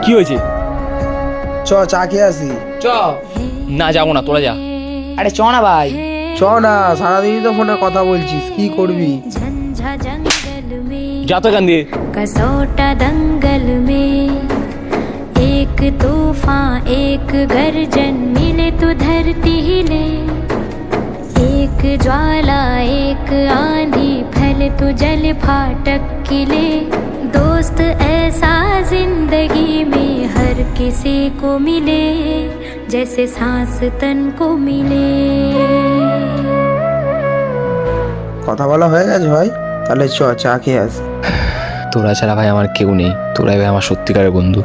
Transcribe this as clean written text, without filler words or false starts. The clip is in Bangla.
কি হয়েছে? চ চা খেয়ে আসি। চ। না যাবো না, তোরা যা। আরে চ না ভাই। চ না, সারাদিনই তো ফোনে কথা বলছিস, কি করবি? झंझा जंगल में যা তো এখান দিয়ে। कसौटा दंगल में एक तूफान एक गर्जन मिले तो धरती हिले एक ज्वाला एक आंधी फैले तो जल फाटक किले दोस्त ऐसा जिंदगी में हर किसी को मिले जैसे सांस तन को मिले। কথা বলা হয়ে গেছে ভাই, তাহলে চ চা খেয়ে আসি। তোরা ছাড়া ভাই আমার কেউ নেই, তোরাই ভাই আমার সত্যিকারের বন্ধু।